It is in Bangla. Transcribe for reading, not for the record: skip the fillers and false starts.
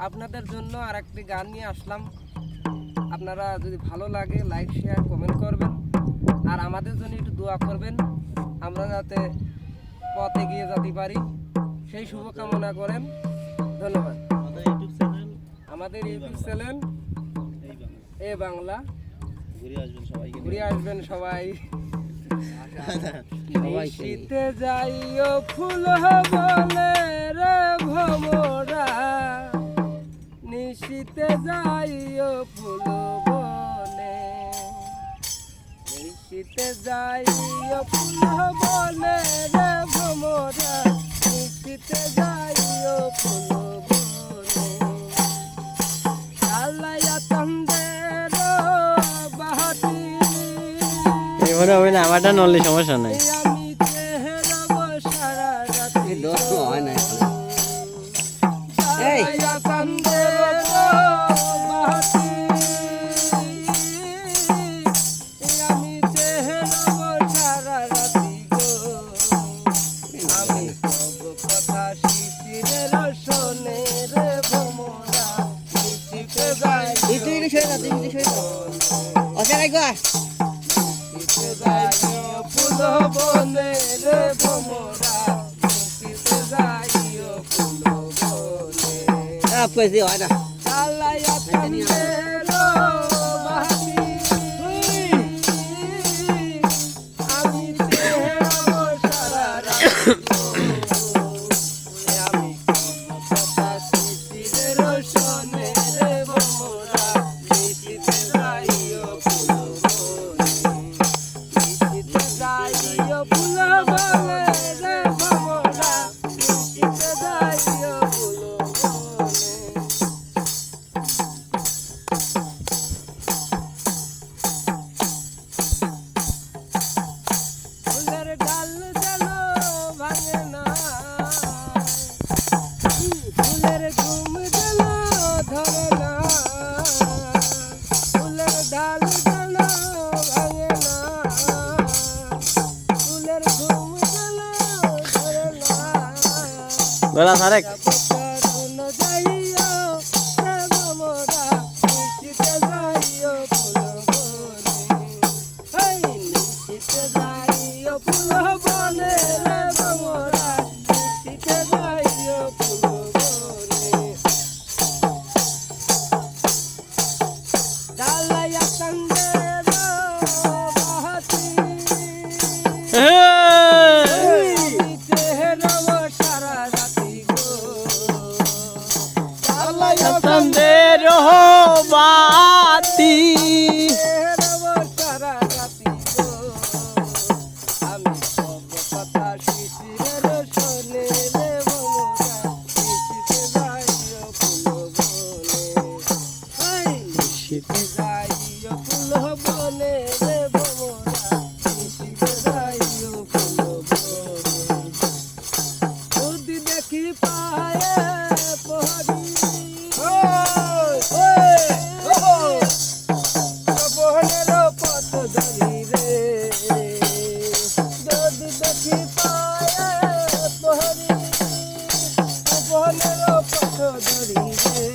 আপনাদের জন্য আর একটি গান নিয়ে আসলাম। আপনারা যদি ভালো লাগে লাইক শেয়ার কমেন্ট করবেন, আর আমাদের জন্য একটু দোয়া করবেন, আমরা যাতে পথে এগিয়ে যেতে পারি সেই শুভকামনা করেন। ধন্যবাদ। আমাদের ইউটিউব চ্যানেল এ বাংলা, ঘুরে আসবেন সবাই। শীতে যাইও ফুল বলে রে ভ্রমরা, নিশীতে যাইও ফুল বনে, নিশীতে যাইও ফুল বনে রে ভ্রমরা, নিশীতে যাইও ফুল বনে। আল্লায়া তন্দের বাহাতি এবারে হবে না, আমারটা নলে সমস্যা নাই। আমি চেহারা সারা রাতি দোষ তো হয় না। এই তন্দের বাহাতি আমি চেহারা সারা রাতি গো, আমি সব কথা শিশিরের শোনে রে ভ্রমরা, নিশীতে যাই itu soi na, itu soi na. Oke lagi gua. নিশীতে যাইও ফুল বনে রে ভ্রমরা, নিশীতে যাইও ফুল বনে। Apa sih ada? আল্লায়া তন্দের বাহাতি আমি চেহারা সারা রাতি গো, আমি কথা শিশিরের শোনে রে ভ্রমরা, নিশীতে যাইও ফুল বনে, নিশীতে যাইও ফুল বনে রে ভ্রমরা, নিশীতে যাইও ফুল বনে। ফুলের ডাল যেন ভাঙে না, ফুলের ঘুম যেন ধরে না, ফুলের ডাল যেন ভাঙে না, ফুলের ঘুম যেন ধরে না। গলা সারেক শোন যাইও রে ভ্রমরা, নিশীতে যাইও ফুল বনে, এই নিশীতে যাইও ফুল বনে রে ভ্রমরা, নিশীতে যাইও ফুল বনে। ডালায়া তন্দের বাহাতি আমি চেহারা সারা রাতি গো, ডালায়া তন্দের বাতি চেহারা সারা রাতি গো, আমি সব কথা শিশিরের শোনে রে ভ্রমরা, নিশীতে যাইও ফুল বনে, এই নিশীতে যাইও ফুল বনে রে ভ্রমরা, নিশীতে যাইও ফুল বনে। যদি দেখি পায়ে পহরি বনের পথ ধরি রে, যদি দেখি পায়ে পহরি বনের পথ ধরি রে,